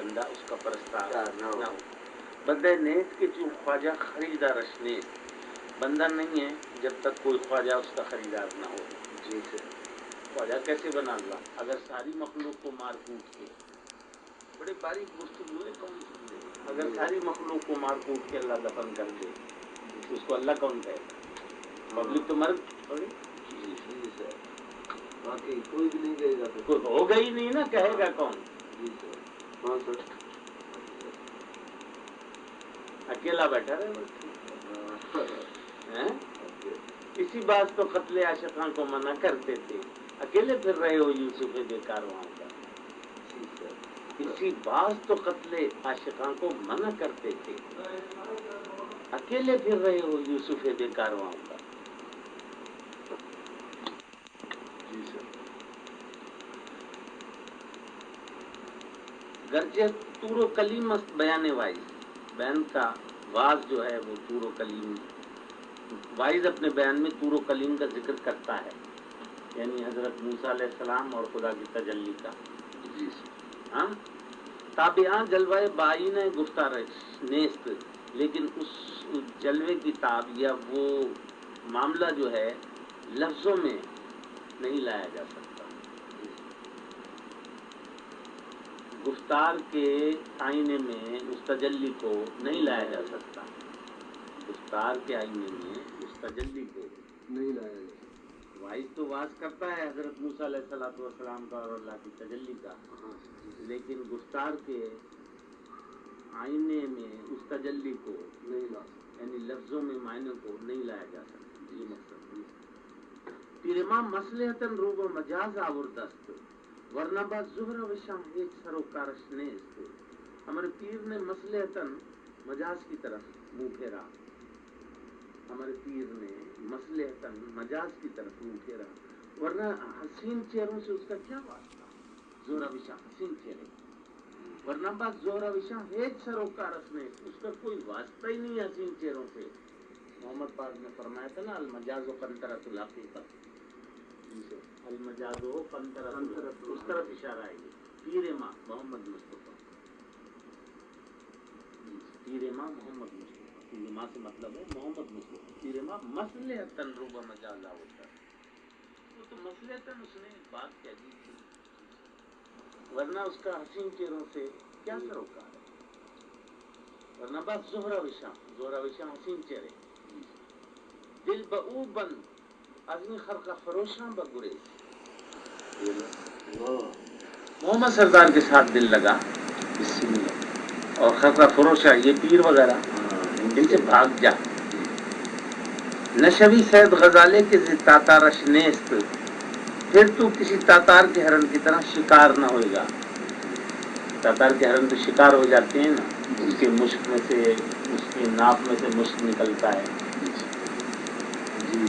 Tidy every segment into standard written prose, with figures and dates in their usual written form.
بندہ اس کا پرستار نہ ہو. بندہ نیت کے چون خواجہ خریدارش نیت، بندہ نہیں ہے جب تک کوئی خواجہ اس کا خریدار نہ ہو. جی سر. خواجہ کیسے بنا اللہ؟ اگر ساری مخلوق کو مار کوٹ کے، بڑے باریک گفتگو ہے، کون سمجھے؟ اگر ساری مخلوق کو مار کوٹ کے اللہ دفن کر دے تو اس کو اللہ کون کہے گا؟ پبلک تو مر پڑی. جی صحیح سر. باقی کوئی بھی نہیں کہے گا، کوئی ہوگا ہی نہیں نا، کہے گا کون؟ جی سر. کون سر؟ اکیلا بیٹھا رہے. اسی بات تو قتل عاشقاں کو منع کرتے تھے، اکیلے پھر رہے ہو یوسف بے کارواں کا. اسی بات تو قتل عاشقاں کو منع کرتے تھے، اکیلے پھر رہے ہو یوسف بے کارواں کا. جی سر. گرچہ طور و کلیم است بیان وائز، بیان کا واز جو ہے وہ طور و کلیم، وائز اپنے بیان میں طور و کلیم کا ذکر کرتا ہے، یعنی حضرت موسیٰ علیہ السلام اور خدا کی تجلی کا. جی سر. ہاں تابعاں جلوہ بائین گفتار نیست، لیکن اس جلوے کی تاب یا وہ معاملہ جو ہے لفظوں میں نہیں لایا جا سکتا. گفتار کے آئینے میں اس تجلی کو نہیں لایا جا سکتا. گفتار کے آئینے میں اس تجلی کو نہیں لایا جا سکتا. وائز تو واز کرتا ہے حضرت موسیٰ علیہ السلام کا اور اللہ کی تجلی کا، لیکن گفتار کے آئینے میں اس تجلی کو نہیں لا سکتا، یعنی لفظوں میں معنی کو نہیں لایا جا سکتا. یہ مقصد پیرما مصلحتاً روب و مجاز آوردست، ورنہ بعد زہر و شام ایک سروکارش نیست. ہمارے پیر نے مصلحتاً مجاز کی طرف منہ پھیرا، ہمارے پیر نے مصلحتاً مجاز کی طرف منہ پھیرا، ورنہ حسین چہروں سے اس کا کیا واسطہ؟ زہرا وشا حسین چہرے، ورنہ بات زہرا وشا ایک سروکارش نیست، اس کا کوئی واسطہ ہی نہیں حسین چہروں سے. محمد پاک نے فرمایا تھا نا المجاز و قنطرۃ الحقیقت، المجاز و قنطرۃ، اس طرف اشارہ ہے. پیر ماں محمد مصطفیٰ، پیر ماں محمد مصطفیٰ، پیر ماں سے مطلب ہے محمد مصطفیٰ. پیر ماں مصلحتاً روب مجاز ہوتا ہے، وہ تو مصلحتاً اس نے بات کہہ دی تھی، ورنہ اس کا حسین چہروں سے کیا سروکار ہے؟ ورنہ بات زہرا وشاں حسین چہرے. دل بہو بند ازمی خرقہ فروشاں بگریز. محمد سردار کے ساتھ دل لگا اور خرقہ فروشا یہ پیر وغیرہ ان سے بھاگ جا. نشوی سید غزالے کے تاتارش نیست، پھر تو کسی تاتار کے ہرن کی طرح شکار نہ ہوئے گا. تاتار کے ہرن تو شکار ہو جاتے ہیں نا، اس کے مشک میں سے، اس کی ناف میں سے مشک نکلتا ہے. جی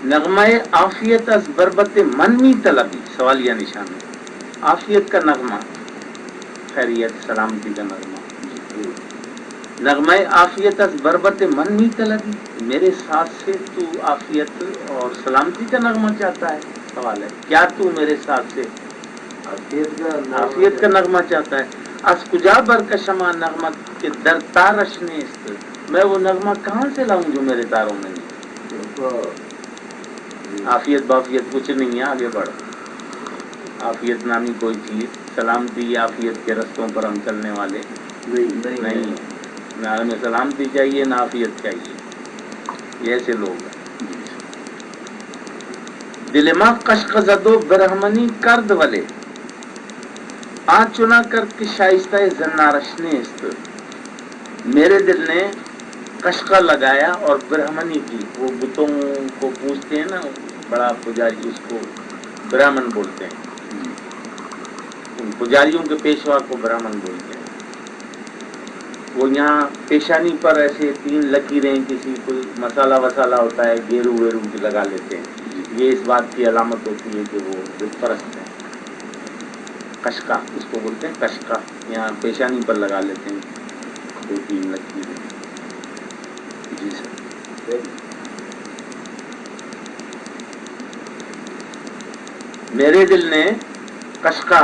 نغمہ عافیت از بربت منمی طلبی، سوالیہ نشان ہے. عافیت کا نغمہ، خیریت سلامتی کا نغمہ. نغمہ عافیت از بربت منمی طلبی، میرے ساتھ سے تو عافیت اور سلامتی کا نغمہ چاہتا ہے. سوال ہے کیا تو میرے ساتھ سے عافیت کا نغمہ چاہتا ہے؟ از کجا برکشما نغمہ کے در تارش نیست، میں وہ نغمہ کہاں سے لاؤں جو میرے تاروں میں نہیں؟ عافیت بافیت کچھ نہیں ہے، آگے بڑھ. عافیت نامی کوئی چیز، سلامتی عافیت کے رستوں پر ہم چلنے والے نہیں، نہ ہمیں سلامتی چاہیے نہ عافیت چاہیے. یہ ایسے لوگ ہیں. دل ما قشق زدو برہمنی کرد ولے، آ چنا کر کے شائستہ زنارش نیست، میرے دل نے قشقہ لگایا اور برہمنی کی، وہ بتوں کو پوجتے ہیں نا، بڑا پجاری اس کو برہمن بولتے ہیں، ان پجاریوں کے پیشوا کو برہمن بولتے ہیں. وہ یہاں پیشانی پر ایسے 3 لکیریں کسی کوئی مسالہ وسالہ ہوتا ہے، گیرو ویرو لگا لیتے ہیں، یہ اس بات کی علامت ہوتی ہے کہ وہ بت پرست ہیں. قشقہ اس کو بولتے ہیں، قشقہ یہاں پیشانی پر لگا لیتے ہیں 2-3 لکیریں. جی سر. میرے دل نے قشقہ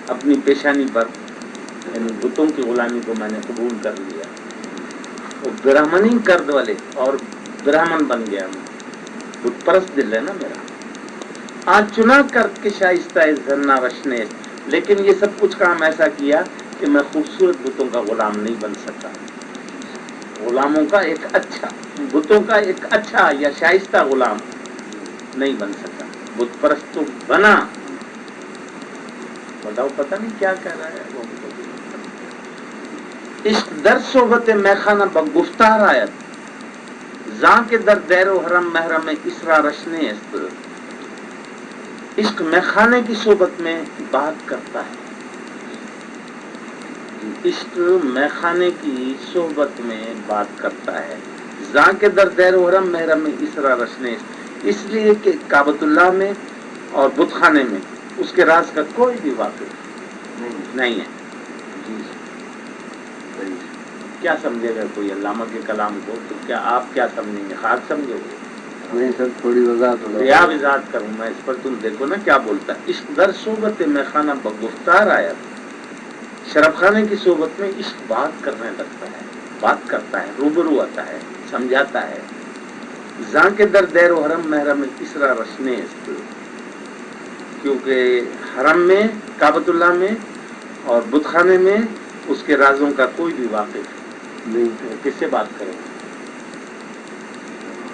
اپنی پیشانی پر ان بتوں کی غلامی کو میں نے قبول کر لیا. وہ برہمنی کرد والے اور برہمن بن گیا میں. بت پرست دل ہے نا میرا. آج چنا کر کے شائستہ زرنا رشنے، لیکن یہ سب کچھ کام ایسا کیا کہ میں خوبصورت بتوں کا غلام نہیں بن سکا. غلاموں کا ایک اچھا، بتوں کا ایک اچھا یا شائستہ غلام نہیں بن سکا. بت پرست تو بنا. بتاؤ پتہ نہیں کیا کہہ رہا ہے وہ. عشق در صحبت میخانہ بگفتار آیت، زاں کے در دیر و حرم محرم اسرا رشنے است. عشق میخانے کی صحبت میں بات کرتا ہے. عشق میخانے کی صحبت میں بات کرتا ہے. زاں کے در دیر و حرم محرم اسرا رشنے است، اس لیے کہ کعبۃ اللہ میں اور بت خانے میں اس کے راز کا کوئی بھی واقف نہیں ہے. کیا سمجھے گا کوئی علامہ کے کلام کو؟ تو کیا آپ کیا سمجھیں گے؟ خاک سمجھو گے؟ نہیں سر، تھوڑی وضاحت ہو. کیا وضاحت کروں میں اس پر؟ تم دیکھو نا کیا بولتا ہے. عشق در صحبت میخانہ بگفتار آیا، شراب خانے کی صحبت میں عشق بات کرنے لگتا ہے، بات کرتا ہے، روبرو آتا ہے، سمجھاتا ہے. زاں کے در دیر و حرم محرم اسرا رشنے است، کیونکہ حرم میں، کعبۃ اللہ میں اور بت خانے میں اس کے رازوں کا کوئی بھی واقف نہیں. کس سے بات کریں؟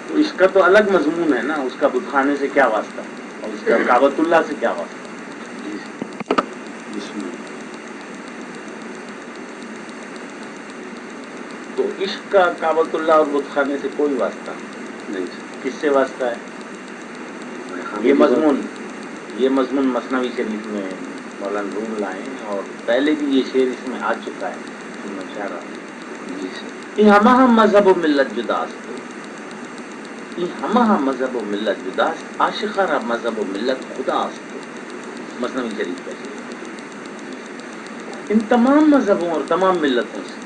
تو اس کا تو الگ مضمون ہے نا. اس کا بت خانے سے کیا واسطہ اور اس کا کعبۃ اللہ سے کیا واسطہ؟ تو عشق کا کعبۃ اللہ اور بت خانے سے کوئی واسطہ نہیں. کس سے واسطہ ہے؟ یہ مضمون مثنوی شریف میں مولانا روم لائیں، اور پہلے بھی یہ شعر اس میں آ چکا ہے. میں چاہ رہا ہوں یہ ہمہ مذہب و ملت جداست، یہ ہمہ مذہب و ملت جداست، عاشقارہ مذہب و ملت خداست. مثنوی شریف کا شعر. ان تمام مذہبوں اور تمام ملتوں سے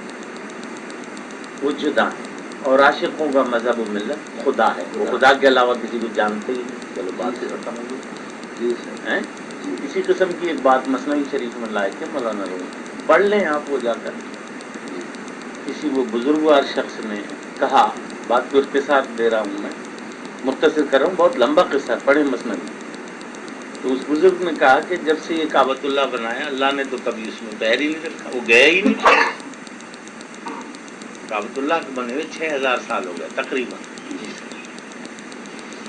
وہ جدا ہے، اور عاشقوں کا مذہب و ملت خدا ہے. وہ خدا کے علاوہ کسی کو جانتے ہی نہیں. چلو بات سے ختم ہو گئی. اسی قسم کی ایک بات مثنوی شریف میں لائے تھے مولانا روم. پڑھ لیں آپ وہ جا کر. کسی وہ بزرگوار شخص نے کہا، بات کو اختصار دے رہا ہوں میں، مختصر کر رہا ہوں، بہت لمبا قصہ، پڑھیں مثنوی. تو اس بزرگ نے کہا کہ جب سے یہ کعبۃ اللہ بنایا، اللہ نے تو کبھی اس میں پیر ہی نہیں رکھا. وہ گیا ہی نہیں. کعبۃ اللہ کے بنے ہوئے 6000 سال ہو گئے تقریباً.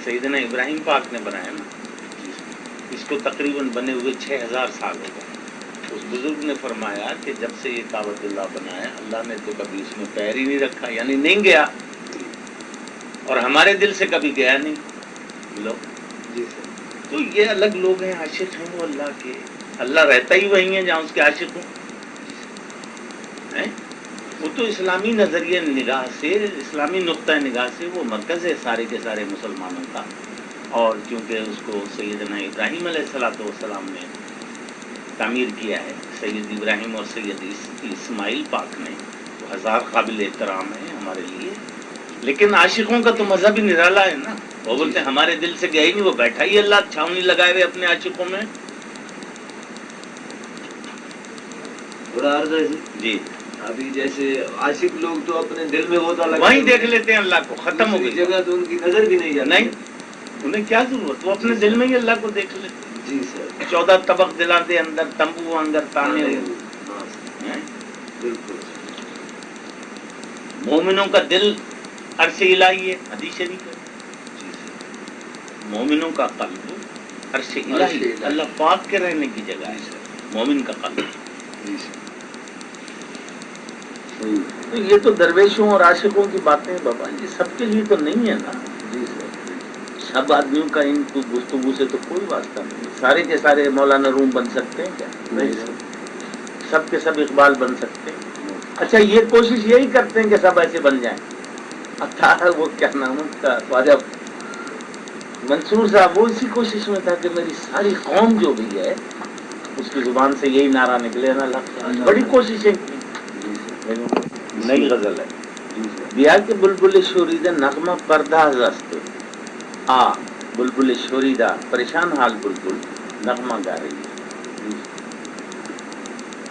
سیدنا ابراہیم پاک نے بنایا نا، اس کو تقریباً بنے ہوئے 6000 سال ہو گئے. اس بزرگ نے فرمایا کہ جب سے یہ کعبۃ اللہ بنایا، اللہ نے تو کبھی اس میں پیر ہی نہیں رکھا، یعنی نہیں گیا، اور ہمارے دل سے کبھی گیا نہیں. لو تو یہ الگ لوگ ہیں، عاشق ہیں وہ اللہ کے. اللہ رہتا ہی وہی ہے جہاں اس کے عاشق ہوں. وہ تو اسلامی نظریہ نگاہ سے، اسلامی نقطہ نگاہ سے وہ مرکز ہے سارے کے سارے مسلمانوں کا. اور چونکہ اس کو سیدنا ابراہیم علیہ السلام نے تعمیر کیا ہے، سید ابراہیم اور سید اسماعیل پاک نے، وہ ہزار قابل احترام ہیں ہمارے لیے. لیکن عاشقوں کا تو مذہب ہی نرالا ہے نا. وہ بولتے ہیں ہمارے دل سے گیا ہی نہیں، وہ بیٹھا ہی اللہ چھاونی لگائے ہوئے اپنے عاشقوں میں. جی ابھی جیسے عاشق لوگ تو اپنے دل میں ہوتا لگا وہیں دیکھ لیتے ہیں اللہ کو، ختم ہو گئی جگہ تو ان کی نظر بھی نہیں جاتی. نہیں، انہیں کیا ضرورت، وہ اپنے دل میں ہی اللہ کو دیکھ لیتے. جی سر. 14 طبق دلا دے اندر تمبو اندر تانے. بالکل. مومنوں کا دل عرش الہی ہے، حدیث شریف ہے. مومنوں کا قلب عرش الہی، اللہ پاک کے رہنے کی جگہ ہے مومن کا قلب. تو یہ تو درویشوں اور عاشقوں کی باتیں بابا، یہ سب کے لیے تو نہیں ہے نا. سب آدمیوں کا ان کو گفتگو سے تو کوئی واسطہ نہیں. سارے کے سارے مولانا روم بن سکتے ہیں کیا؟ نہیں. سب کے سب اقبال بن سکتے ہیں. اچھا یہ کوشش یہی کرتے ہیں کہ سب ایسے بن جائیں. وہ کیا نام کا خواجہ منصور صاحب، وہ اسی کوشش میں تھا کہ میری ساری قوم جو بھی ہے اس کی زبان سے یہی نعرہ نکلے نا. بڑی کوششیں کی. نئی غزل ہے دیا کہ بلبل شوریدہ نغمہ پرداز است، آ بلبل شوریدہ پریشان حال بلبل نغمہ گا رہی ہے.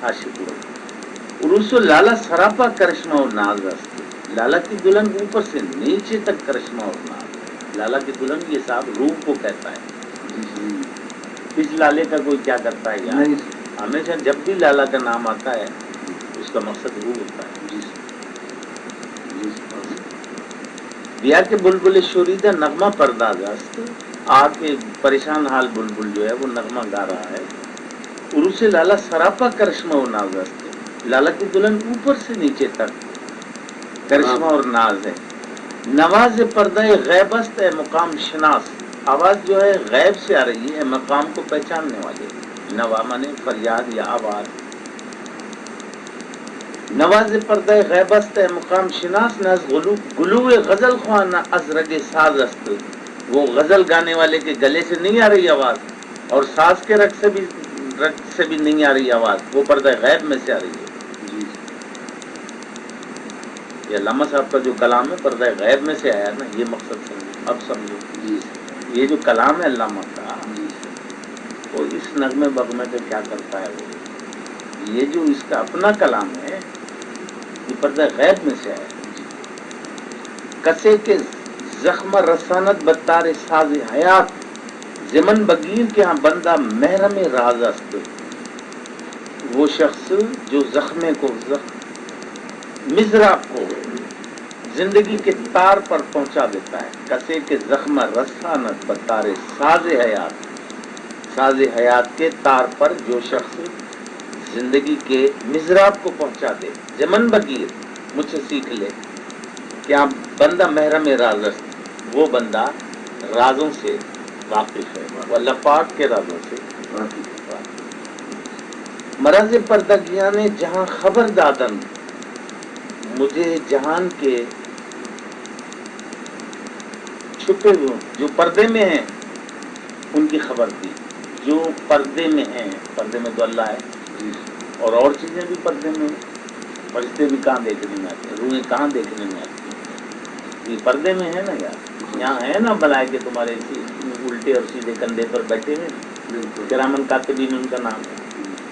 عاشق لوگ. عروس لالا سراپا کرشمہ اور ناز است. لالا کی دلہن اوپر سے نیچے تک کرشمہ اور ناز. لالا کی دلہن یہ صاحب روح کو کہتا ہے. اس لالے کا کوئی کیا کرتا ہے یار؟ ہمیشہ جب بھی لالا کا نام آتا ہے اس کا مقصد روح ہوتا ہے. دیا کے بلبل شوریدہ نغمہ پرداز است. آپ کے پریشان حال بلبل جو ہے وہ نغمہ گا رہا ہے. عروس لالا سراپا کرشمہ و ناز است. لالا کی دلہن اوپر سے نیچے تک کرشمہ اور ناز ہے. نواز پردہ غیب است اے مقام شناس. آواز جو ہے غیب سے آ رہی ہے مقام کو پہچاننے والے. نوا مانے فریاد یا آواز. نواز پردہ غیب است اے مقام شناس. نہ گلو غزل خواہ نہ از رگ ساز است. وہ غزل گانے والے کے گلے سے نہیں آ رہی آواز اور ساز کے رگ سے بھی نہیں آ رہی آواز. وہ پردہ غیب میں سے آ رہی ہے. یہ علامہ صاحب کا جو کلام ہے پردہ غیب میں سے آیا نا, یہ مقصد سمجھو. اب سمجھو یہ جو کلام ہے علامہ کا وہ اس نغمے بغمے پہ کیا کرتا ہے. وہ یہ جو اس کا اپنا کلام ہے یہ پردہ غیب میں سے آیا. کسے کے زخم رسانت بتار ساز حیات. زمن بگیر کے ہاں بندہ محرم راز است. وہ شخص جو زخمے کو مضراب کو زندگی کے تار پر پہنچا دیتا ہے. کسے کے زخم رسانت بتار ساز حیات. ساز حیات کے تار پر جو شخص زندگی کے مضراب کو پہنچا دے. زمن بگیر مجھ سے سیکھ لے کہ آپ بندہ محرم راز است. وہ بندہ رازوں سے واقف ہے. وہ اللہ پاک کے رازوں سے واقف ہے. مرض پردگیاں نے جہاں خبر دادن. مجھے جہان کے چھپے ہوئے جو پردے میں ہیں ان کی خبر دی. جو پردے میں ہیں, پردے میں تو اللہ ہے اور چیزیں بھی پردے میں ہیں. فرشتے بھی کہاں دیکھنے میں آتے ہیں, روحیں کہاں دیکھنے میں آتی ہیں, یہ پردے میں ہے نا یار. یہاں ہے نا ملائکے تمہارے الٹے اور سیدھے کندھے پر بیٹھے ہیں, کرامن کاتبین ان کا نام ہے.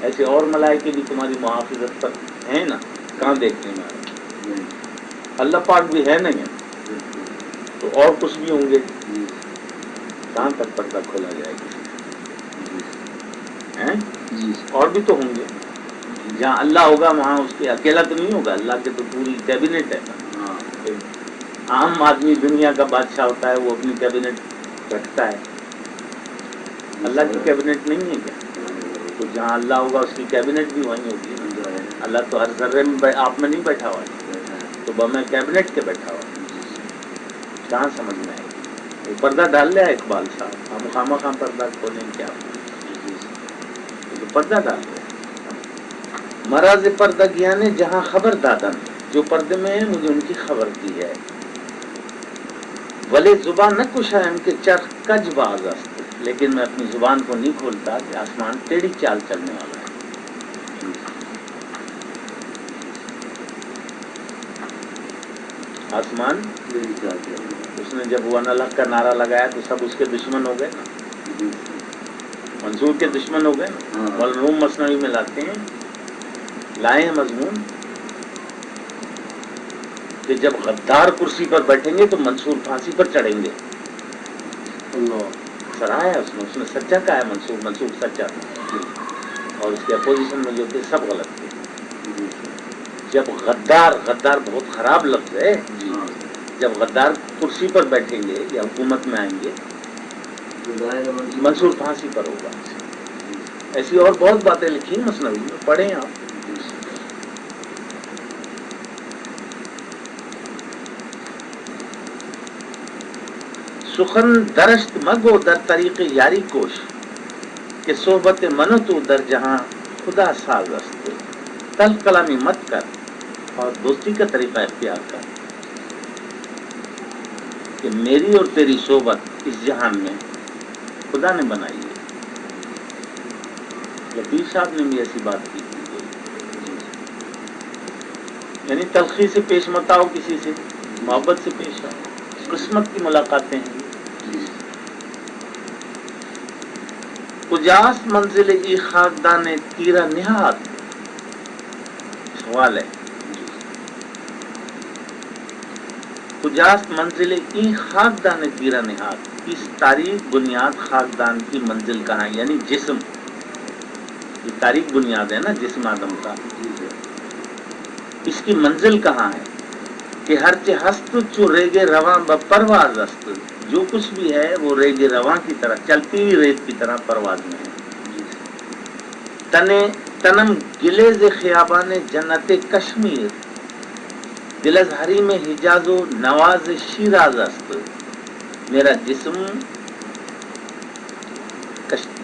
ایسے اور ملائکے بھی تمہاری محافظت پر ہیں نا, کہاں دیکھنے میں آتے ہیں. اللہ پاک بھی ہے نا یہاں, تو اور کچھ بھی ہوں گے. کہاں تک پردہ کھولا جائے گی, اور بھی تو ہوں گے. جہاں اللہ ہوگا وہاں اس کے اکیلا تو نہیں ہوگا. اللہ کے تو پوری کیبنٹ ہے نا. عام آدمی دنیا کا بادشاہ ہوتا ہے, وہ اپنی کیبنٹ رکھتا ہے. اللہ کی کیبنٹ نہیں ہے کیا؟ تو جہاں اللہ ہوگا اس کی کیبنٹ بھی وہیں ہوگی. اللہ تو ہر ذرے میں آپ میں نہیں بیٹھا ہوا ہے, تو میں کیبنٹ کے بیٹھا ہوا. کہاں سمجھ میں آئے گی. وہ پردہ ڈال لیا اقبال صاحب, ہم خامہ خام پردہ کھولیں کیا, تو پردہ ڈال لیا. مرض پردگیاں نے جہاں خبر دادن. جو پردے میں ہیں مجھے ان کی خبر دی ہے. ولے زبان نہ کشا ان کے چرخ کج باز است. لیکن میں اپنی زبان کو نہیں کھولتا کہ آسمان ٹیڑھی چال چلنے والا ہے. آسمان اس نے جب وہ الگ کا نعرہ لگایا تو سب اس کے دشمن ہو گئے نا, منصور کے دشمن ہو گئے نا. والروم مثنوی میں لاتے ہیں, لائے ہیں مضمون کہ جب غدار کرسی پر بیٹھیں گے تو منصور پھانسی پر چڑھیں گے. سرایا اس نے سچا کہا ہے. منصور سچا تھا اور اس کے اپوزیشن میں جو تھے سب غلط تھے. جب غدار بہت خراب لفظ ہے, جب غدار کرسی پر بیٹھیں گے یا حکومت میں آئیں گے منصور پھانسی پر ہوگا. ایسی اور بہت باتیں لکھی مثنوی میں, پڑھیں آپ. سخن درشت مگو در طریق یاری کوش. کہ صحبت منو تو در جہاں خدا ساز است. تلخ کلامی مت کر اور دوستی کا طریقہ اختیار کر کہ میری اور تیری صحبت اس جہان میں خدا نے بنائی ہے. لطیف صاحب نے بھی ایسی بات کی تھی, یعنی تلخی سے پیش مت آؤ, کسی سے محبت سے پیش آؤ. قسمت کی ملاقاتیں ہیں. کجاس منزل ای خاکدان تیرا نہاد. سوال ہے کجاست منزل این خاکدان تیرا نہاد اس تاریخ بنیاد خاکدان کی منزل کہاں ہے یعنی جسم یہ تاریخ بنیاد ہے نا جسم آدم کا اس کی منزل کہاں ہے کہ ہر چہ ہست چو ریگ رواں بپرواز است جو کچھ بھی ہے وہ ریگ رواں کی طرح چلتی ہوئی ریت کی طرح پرواز میں ہے تنم گلیز خیابان جنت کشمیر دل از حریم حجاز و نواز شیراز است میرا جسم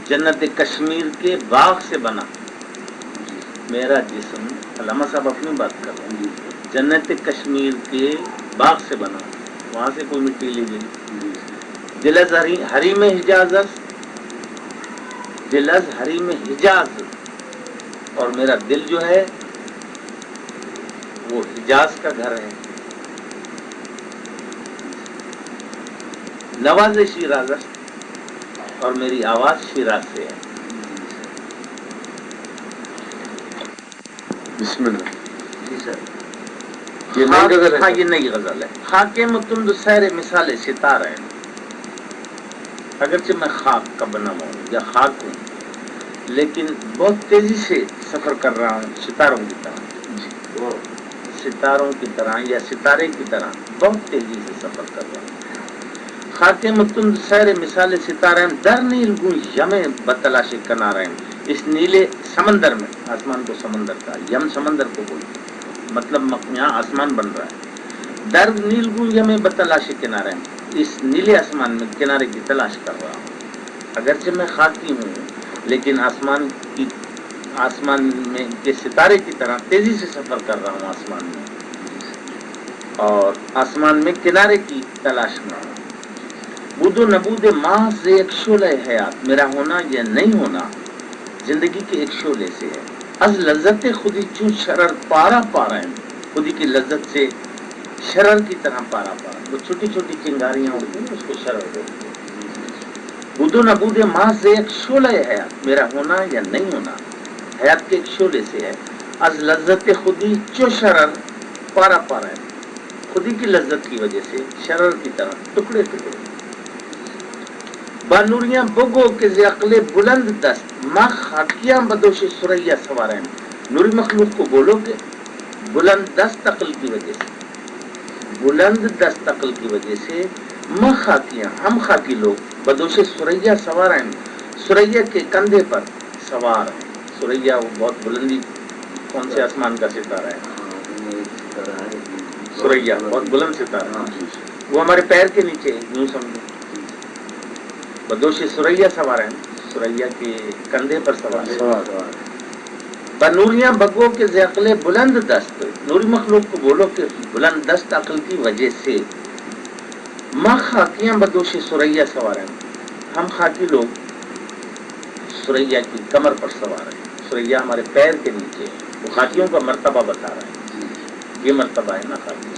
جنت کشمیر کے باغ سے بنا میرا جسم علامہ صاحب اپنی بات کر رہے ہیں جنت کشمیر کے باغ سے بنا وہاں سے کوئی مٹی لی گئی دل از حریم حجاز دل از حریم حجاز اور میرا دل جو ہے وہ حجاز کا گھر ہے نواز شیراز اور میری آواز شیراز سے ہے بسم اللہ جی سر یہ نئی غزل ہے ہاں یہ نئی غزل ہے خاکے متند سیر مثال ستارہ ہے اگرچہ میں خاک کا بنا ہوں یا خاک ہوں لیکن بہت تیزی سے سفر کر رہا ہوں ستاروں کی طرح ستاروں کی طرح یا ستارے کی طرح بہت تیزی سے سفر کر رہا ہوں خاکے متند سیر مثال ستارہ در نیل گو یم بتلاش کنارہ اس نیلے سمندر میں آسمان کو سمندر کا یم سمندر کو بولتے مطلب یہاں آسمان بن رہا ہے درد نیل گویا میں بتلاش کنارے اس نیلے آسمان میں کنارے کی تلاش کر رہا ہوں اگرچہ میں خاکی ہوں لیکن آسمان میں کے ستارے کی طرح تیزی سے سفر کر رہا ہوں آسمان میں اور آسمان میں کنارے کی تلاش میں ہوں بود و نبود ماہ سے ایک شعلہ حیات میرا ہونا یا نہیں ہونا زندگی کے ایک شعلے سے ہے از لذت خودی چوں شرر پارا پارا ہے خودی کی لذت سے شرر کی طرح پارا پارا وہ چھوٹی چھوٹی چنگاریاں ہوتی ہیں اس کو شرر بولتے ہیں بود و نبود ماہ سے ایک شعلہ حیات میرا ہونا یا نہیں ہونا حیات کے ایک شعلے سے ہے از لذت خودی چوں شرر پارا پارا ہے خودی کی لذت کی وجہ سے شرر کی طرح ٹکڑے ٹکڑے بانوریاں بگو کے عقل بلند دست ماں خاکیاں بدوش سریا سواریں نوری مخلوق کو بولو کہ بلند دست عقل کی وجہ سے بلند دست عقل کی وجہ سے ماں خاکیاں ہم خاکی لوگ بدوش سریا سوار ہیں سریا کے کندھے پر سوار ہیں سریا وہ بہت بلندی کون سے آسمان کا ستارہ ہے سریا بہت بلند ستارہ وہ ہمارے پیر کے نیچے یوں سمجھو بدوش سریا سوار ہیں سریا کے کندھے پر سوار بنوریاں بگو کے عقل بلند دست نوری مخلوق کو بولو کہ بلند دست عقل کی وجہ سے ماں خاکیاں بدوش سریا سوار ہیں ہم خاکی لوگ سریا کی کمر پر سوار ہیں سریا ہمارے پیر کے نیچے وہ خاکیوں کا مرتبہ بتا رہا ہے یہ مرتبہ ہے نا خاکی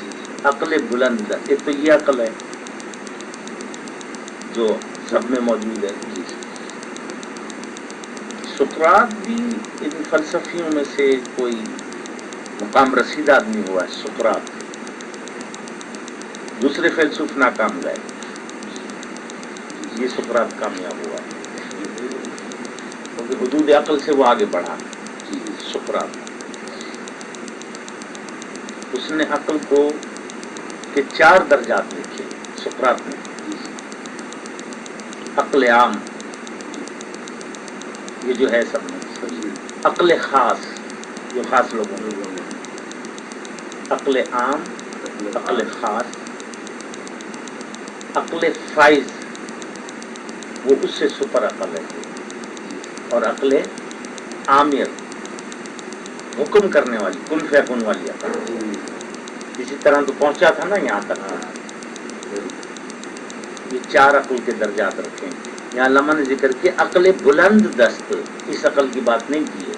عقل بلند دست ایک تو یہ عقل ہے جو سب میں موجود ہے سقراط بھی ان فلسفیوں میں سے کوئی مقام رسید آدمی ہوا ہے سقراط دوسرے فیلسوف ناکام گئے یہ سقراط کامیاب ہوا ہے کیونکہ حدود عقل سے وہ آگے بڑھا سقراط اس نے عقل کو کے 4 درجات لکھے سقراط نے عقل عام یہ جو ہے سب میں عقل خاص جو خاص لوگوں میں عقل عام عقل خاص عقل فائز وہ اس سے سپر عقل ہے اور عقل عامر حکم کرنے والی کن فیکن والی عقل اسی طرح تو پہنچا تھا نا یہاں تک یہ 4 عقل کے درجات رکھیں یہاں علامہ نے ذکر کیا عقل بلند دست اس عقل کی بات نہیں کی ہے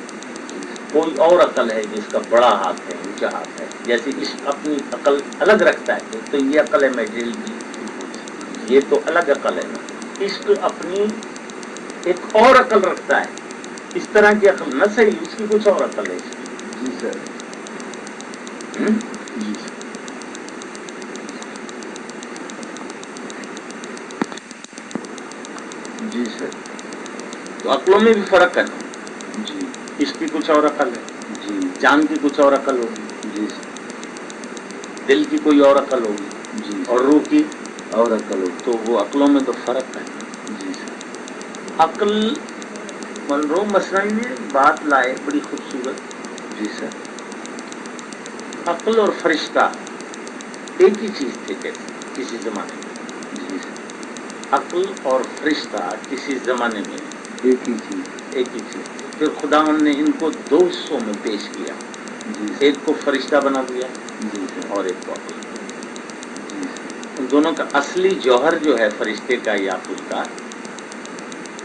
کوئی اور عقل ہے جس کا بڑا ہاتھ ہے اونچا ہاتھ ہے جیسے اس اپنی عقل الگ رکھتا ہے تو یہ عقل ہے میٹریل کی یہ تو الگ عقل ہے نا عشق اپنی ایک اور عقل رکھتا ہے اس طرح کی عقل نہ صحیح اس کی کچھ اور عقل ہے جی سر جی جی سر. تو عقلوں میں بھی فرق ہے نا. جی. اس کی کچھ اور عقل ہے, جی. جان کی کچھ اور عقل ہوگی, جی سر. دل کی کوئی اور عقل ہوگی, جی. اور روح کی اور عقل ہوگی. تو وہ عقلوں میں تو فرق ہے. جی سر. عقل منرو مسئلہ نے بات لائے بڑی خوبصورت. جی سر. عقل اور فرشتہ ایک ہی چیز تھے کسی زمانے میں. جی سر. عقل اور فرشتہ کسی زمانے میں ایک ہی چیز. ایک ہی چیز. پھر خداوند نے ان کو دو حصوں میں پیش کیا. جی. ایک کو فرشتہ بنا دیا جی سر. اور ایک کو عقل. جی سر. ان دونوں کا اصلی جوہر جو ہے فرشتے کا یا عقل کا,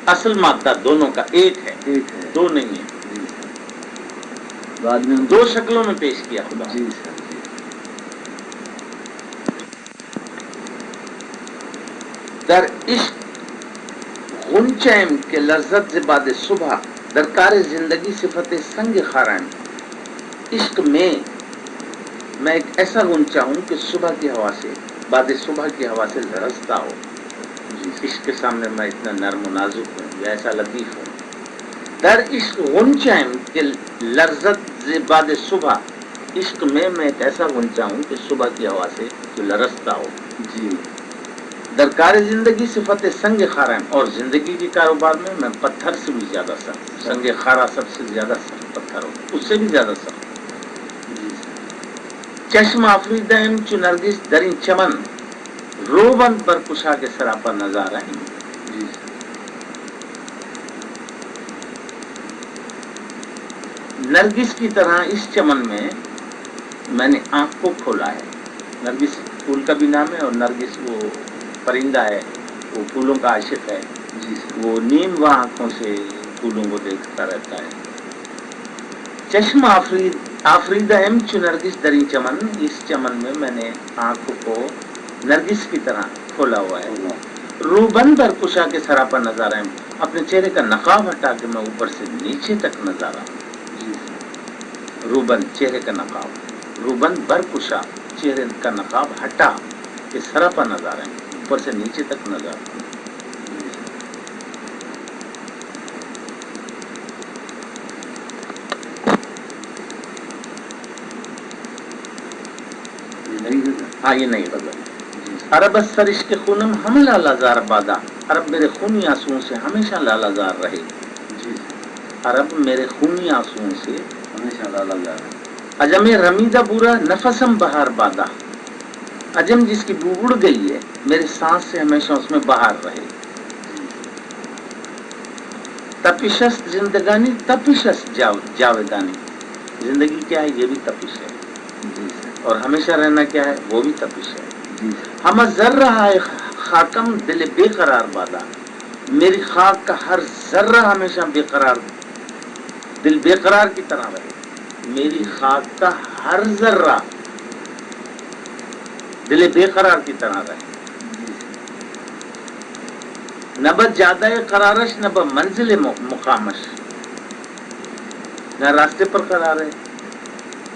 اصل مادہ دونوں کا ایک ہے, ایک ہے, دو نہیں ہے. جی سر. بعد میں دو شکلوں میں پیش کیا خدا. جی سر. جی. در عشق غنچیم کے لذت زباد صبح درکار زندگی صفت سنگ خارائم. عشق میں ایک ایسا غنچہ ہوں کہ صبح کی ہوا سے, بعد صبح کی ہوا سے لرزتا ہو. جی. عشق کے سامنے میں اتنا نرم و نازک ہوں یا ایسا لطیف ہوں. در عشق غنچیم کے لذت زباد صبح, عشق میں ایک ایسا غنچہ ہوں کہ صبح کی ہوا سے جو لرزتا ہو. جی. درکار زندگی صفت سنگ خارم, اور زندگی کے کاروبار میں میں پتھر سے بھی زیادہ سخت. سنگ خارا سب سے زیادہ سخت پتھر ہو, اس سے بھی زیادہ سخت. جی. چشم آفریدم چو نرگس درین چمن روبن پر کشا کے سراپا نظارہ ہیں. جی. نرگس کی طرح اس چمن میں نے آنکھ کو کھولا ہے. نرگس پھول کا بھی نام ہے, اور نرگس وہ پرندہ ہے, وہ پھولوں کا عاشق ہے. جی. وہ نیم و آنکھوں سے پھولوں کو دیکھتا رہتا ہے. چشم آفریدہ ایم چو نرگس دری چمن, اس چمن میں نے آنکھوں کو نرگس کی طرح کھولا ہوا ہے. روبن پر کشا کے سراپا نظارہ ہے, اپنے چہرے کا نقاب ہٹا کے میں اوپر سے نیچے تک نظارہ. روبن چہرے کا نقاب, روبن برکشا چہرے کا نقاب ہٹا کہ سراپا نظارہ ہے, اوپر سے نیچے تک نظارہ. ہاں یہ نہیں غزل. عرب سرش کے خونم ہم لالا زار بادا, عرب میرے خونی آنسوؤں سے ہمیشہ لالا زار رہے. عرب میرے خونی آنسوؤں سے ہمیشہ لالا زار. عجم رمیدہ بورا نفسم بہار بادا, عجم جس کی بو اڑ گئی ہے میرے سانس سے ہمیشہ اس میں بہار رہے. تپشست زندگانی تپشست جاویدانی, زندگی کیا ہے یہ بھی تپش ہے, اور ہمیشہ رہنا کیا ہے وہ بھی تپش ہے. ہم ذرہ ہے خاکم دل بے قرار بادا, میری خاک کا ہر ذرہ ہمیشہ بے قرار, دل بے قرار کی طرح رہے. میری خاک کا ہر ذرہ دل بے قرار کی طرح رہے. نہ بس زیادہ قرارش نہ بس منزل مقامش, نہ راستے پر قرار ہے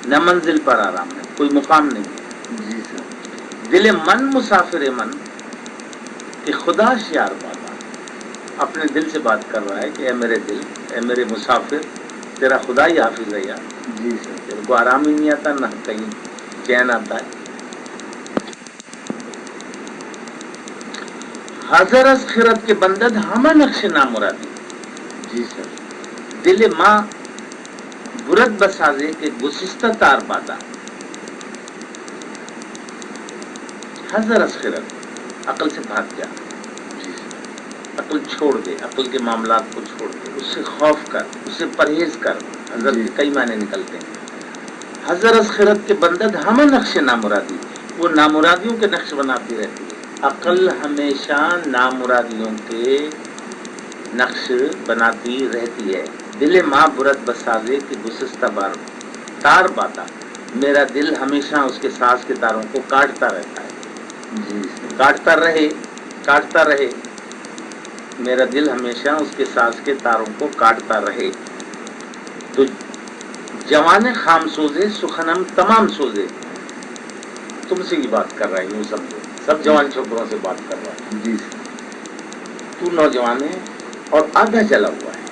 نہ منزل پر آرام ہے, کوئی مقام نہیں ہے. دل من مسافر من کہ خدا شیار بادا, اپنے دل سے بات کر رہا ہے کہ اے میرے دل, اے میرے مسافر, تیرا خدا ہی حافظ ہے یار. جی سر. تیرے کو آرام ہی نہیں آتا, نہ کہیں چین آتا ہے. حضر از خرد کے بندد ہمہ نقش نامرادی. جی سر. دل ماں برد بسازے کے گسستہ تار بادا. حضر از خرد, عقل سے بھاگ جا, عقل چھوڑ دے, عقل کے معاملات کو چھوڑ دے, اس سے خوف کر, اس سے پرہیز کر. حضرت کے کئی معنی نکلتے ہیں. حضر از خرد کے بندد ہمہ نقش نامرادی, وہ نامرادیوں کے نقش بناتی رہتی ہے. عقل ہمیشہ نامرادیوں کے نقش بناتی رہتی ہے. دل ماں برد بسازے کہ گسستہ بار تار بادا, میرا دل ہمیشہ اس کے ساز کے تاروں کو کاٹتا رہتا ہے. کاٹتا رہے, کاٹتا رہے, میرا دل ہمیشہ اس کے ساز کے تاروں کو کاٹتا رہے. تو جوان خام سوزے سخنم تمام سوزے, تم سے ہی بات کر رہا ہے، یوں سمجھو سب جوان چھوکروں سے بات کر رہا ہے. جی سر. تو نوجوان ہے اور آدھا جلا ہوا ہے،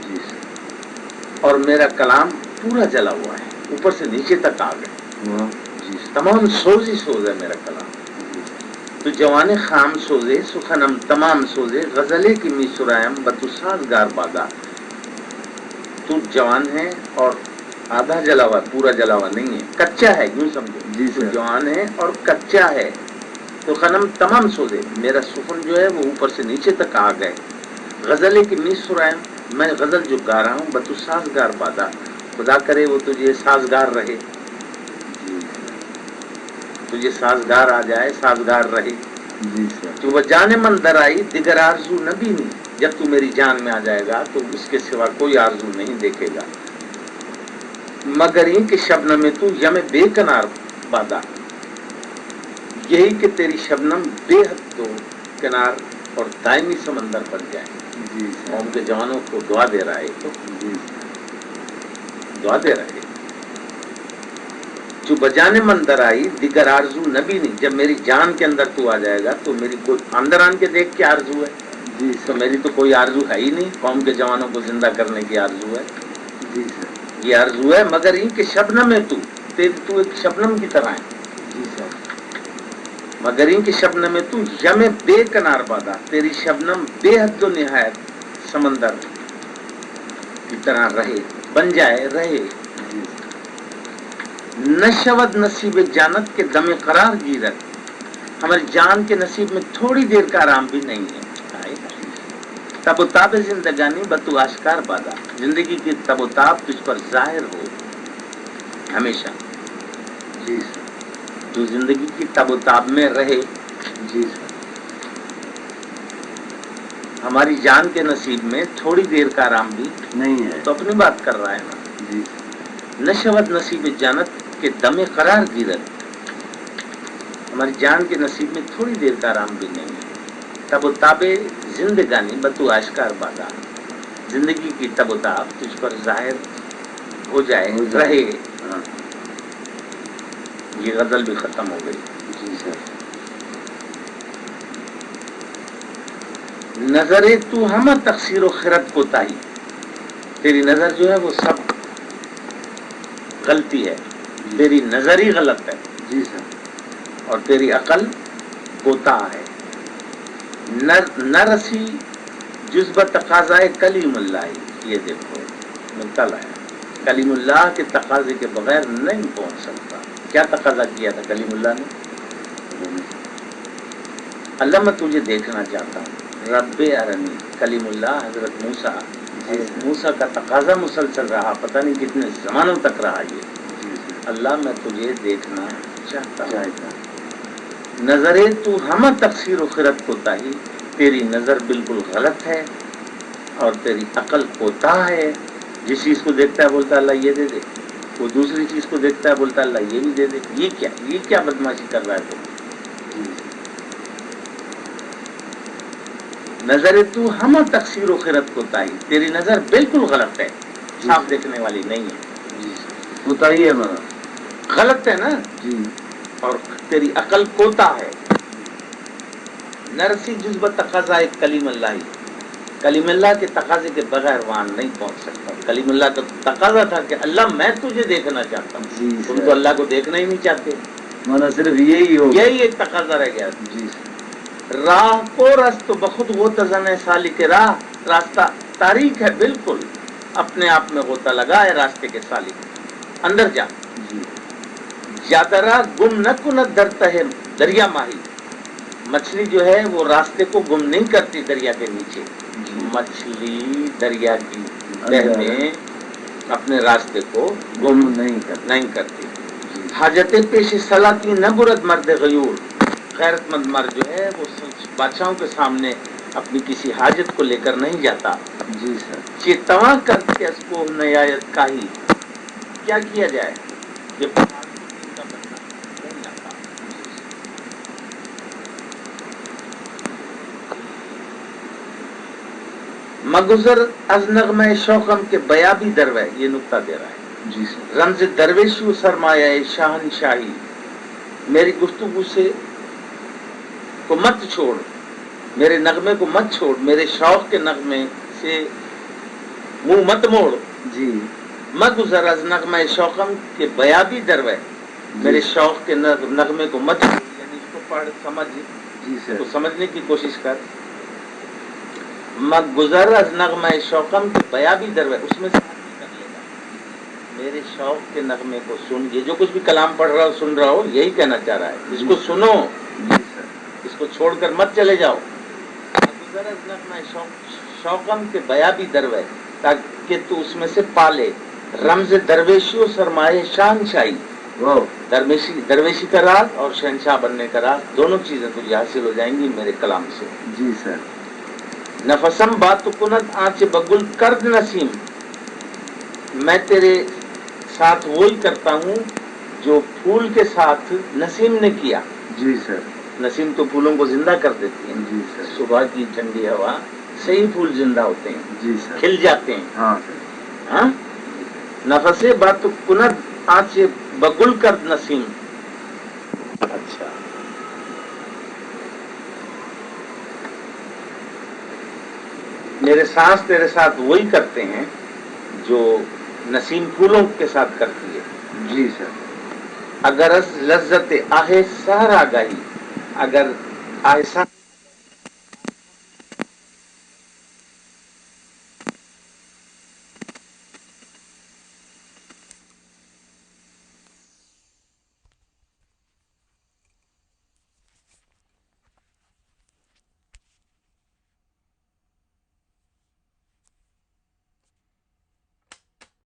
جی سر. اور میرا کلام پورا جلا ہوا ہے، اوپر سے نیچے تک آ گئے. واہ. جی سر. تمام سوز ہی سوز ہے میرا کلام. جی سر. تو جوان خام سوزے سخنم تمام سوزے غزلے کی می سرائم بتو سازگار بادا. تو جوان ہے اور آدھا جلا ہوا، پورا جلا ہوا نہیں ہے، کچا ہے، یوں سمجھو. جی تو سر. جوان ہے اور کچا ہے. تو خنم تمام سوزے، میرا سخن جو ہے وہ اوپر سے نیچے تک آ گئے. غزلے کی می سرائم، میں غزل جو گا رہا ہوں بتو سازگار بادا، خدا کرے وہ تجھے سازگار رہے، جی سر. تجھے سازگار آ جائے، سازگار رہے. جی سر. تو وہ جانے من در آئی دیگر آرزو نبی نہیں، جب تو میری جان میں آ جائے گا تو اس کے سوا کوئی آرزو نہیں دیکھے گا. مگر یہ کہ شبنم میں تو یم بے کنار بادا، یہی کہ تیری شبنم بے حد دو کنار اور دائمی سمندر بن جائے. جی سر. قوم کے جوانوں کو دعا دے رہا ہے، تو جی سر. دعا دے رہا ہے. جو بجانے من در آئی دیگر آرزو نبی نہیں، جب میری جان کے اندر تو آ جائے گا تو میری کوئی اندر آن کے دیکھ کے آرزو ہے. جی تو سر. میری تو کوئی آرزو ہے ہی نہیں، قوم کے جوانوں کو زندہ کرنے کی آرزو ہے. جی سر. یہ آرزو ہے، مگر یہ کہ شبنم ہے تو ایک شبنم کی طرح ہے. جی سر. مگر یہ کہ شبنم میں تو یم بے کنار بادا، تیری شبنم بے حد و نہایت سمندر کی طرح رہے، بن جائے، رہے. جی سر. نشود نصیب جانت کے دم قرار گیرت، ہماری جان کے نصیب میں تھوڑی دیر کا آرام بھی نہیں ہے. تب و تاب زندگانی بتو آشکار بادا، زندگی کی تب و تاب تجھ پر ظاہر ہو ہمیشہ. جی سر. تو زندگی کی تب و تاب میں رہے. جی سر. ہماری جان کے نصیب میں تھوڑی دیر کا آرام بھی نہیں ہے. تو اپنی بات کر رہا ہے نا. جی سر. نشود نصیب جانت کے دم قرار گیرت، ہماری جان کے نصیب میں تھوڑی دیر کا آرام بھی نہیں ہے. تب و تاب زندگانی بتو آشکار بادا، زندگی کی تب و تاب تجھ پر ظاہر ہو جائے، رہے. ہاں. یہ غزل بھی ختم ہو گئی. جی سر. نظرے تو ہم تقصیر و خرد کوتاہی، تیری نظر جو ہے وہ سب غلطی ہے، تیری نظر ہی غلط ہے. جی سر. اور تیری عقل کوتاہ ہے. نہ رسی جزب تقاضائے کلیم اللہ، یہ دیکھو ملتا لایا، کلیم اللہ کے تقاضے کے بغیر نہیں پہنچ سکتا. کیا تقاضا کیا تھا کلیم اللہ نے؟ اللہ میں تجھے دیکھنا چاہتا ہوں. رب ارنی، کلیم اللہ حضرت موسیٰ، موسیٰ کا تقاضا مسلسل رہا، پتہ نہیں کتنے زمانوں تک رہا یہ، اللہ میں تجھے دیکھنا چاہتا ہوں. نظرے تو ہم تقصیر و خرد کوتاہی، تیری نظر بالکل غلط ہے اور تیری عقل کوتاہ ہے. جس چیز کو دیکھتا ہے بولتا ہے اللہ یہ دے دے، وہ دوسری چیز کو دیکھتا ہے بولتا ہے اللہ یہ بھی دے دے. یہ کیا بدماشی کر رہا ہے تو؟ نظر تو ہم تقصیر و خرد کوتاہی، تیری نظر بالکل غلط ہے، صاف دیکھنے والی نہیں ہے. کوتاہی ہے ہمارا، غلط ہے نا. جی. اور تیری عقل کوتا ہے. نرسی جزب تقاضا کلیم اللہ، کلیم اللہ کے تقاضے کے بغیر وہاں نہیں پہنچ سکتا. کلیم اللہ کا تقاضا تھا کہ اللہ میں تجھے دیکھنا چاہتا ہوں. جی تم تو اللہ کو دیکھنا ہی نہیں چاہتے. مانا صرف یہی ہو، یہی ایک تقاضا رہ گیا. جی. راہ کو رست بخود غوطہ زن سالک راہ، راستہ تاریک ہے بالکل، اپنے آپ میں غوطہ لگا ہے راستے کے سالک، اندر جا. جی. جادرا گم نہ کند در تہ دریا ماہی، مچھلی جو ہے وہ راستے کو گم نہیں کرتی دریا کے نیچے. مچھلی دریا کی تہ میں اپنے راستے کو گم نہیں کرتی. حاجت پیش سلاطین نہ برد مرد غیور، غیرت مند مرد جو ہے وہ بادشاہوں کے سامنے اپنی کسی حاجت کو لے کر نہیں جاتا. جی سر. چیتواں کر کے اس کو نیایت کاہی، کیا کیا جائے یہ کا بندہ نہیں لاتا. مگزر از نغمہ شوقم کے بیابی دروے، یہ نقطہ دے رہا ہے. جی سر. رمز درویشی و سرمایہ شاہنشاہی، میری گفتگو سے کو مت چھوڑ، میرے نغمے کو مت چھوڑ، میرے شوق کے نغمے سے منہ مت موڑ، جی مگذر از نغمہ شوقم کے بیابی دروے، میرے شوق کے نغمے کو مت چھوڑ، یعنی اس کو پڑھ سمجھ، جی تو سر سمجھنے کی کوشش کر. مگذر از نغمہ شوقم کے بیابی دروے، اس میں سے آدمی کر لے گا. میرے شوق کے نغمے کو سن، یہ جو کچھ بھی کلام پڑھ رہا ہو سن رہا ہو یہی کہنا چاہ رہا ہے، اس کو سنو، جی سر اس کو چھوڑ کر مت چلے جاؤ. مگذر از نغمہ شوقم کے بیابی دروے، تاکہ تو اس میں سے پالے رمز درویشی و سرمایہ شہنشاہی. واہ درویشی کا راز اور شہنشاہ بننے کا راز، دونوں چیزیں تجھے حاصل ہو جائیں گی میرے کلام سے. جی سر نفسم بات کند آنچ بگل کرد نسیم، میں تیرے ساتھ وہی کرتا ہوں جو پھول کے ساتھ نسیم نے کیا. جی سر نسیم تو پھولوں کو زندہ کر دیتی ہے. جی سر صبح کی ٹھنڈی ہوا سے ہی پھول زندہ ہوتے ہیں، جی سر کھل جاتے ہیں. ہاں سر ہاں، نفس بات کند آنچ بگل کرد نسیم. اچھا، میرے سانس تیرے ساتھ وہی کرتے ہیں جو نسیم پھولوں کے ساتھ کرتی ہے. جی سر اگر از لذت آہ سحر آگاہی، اگر آہستہ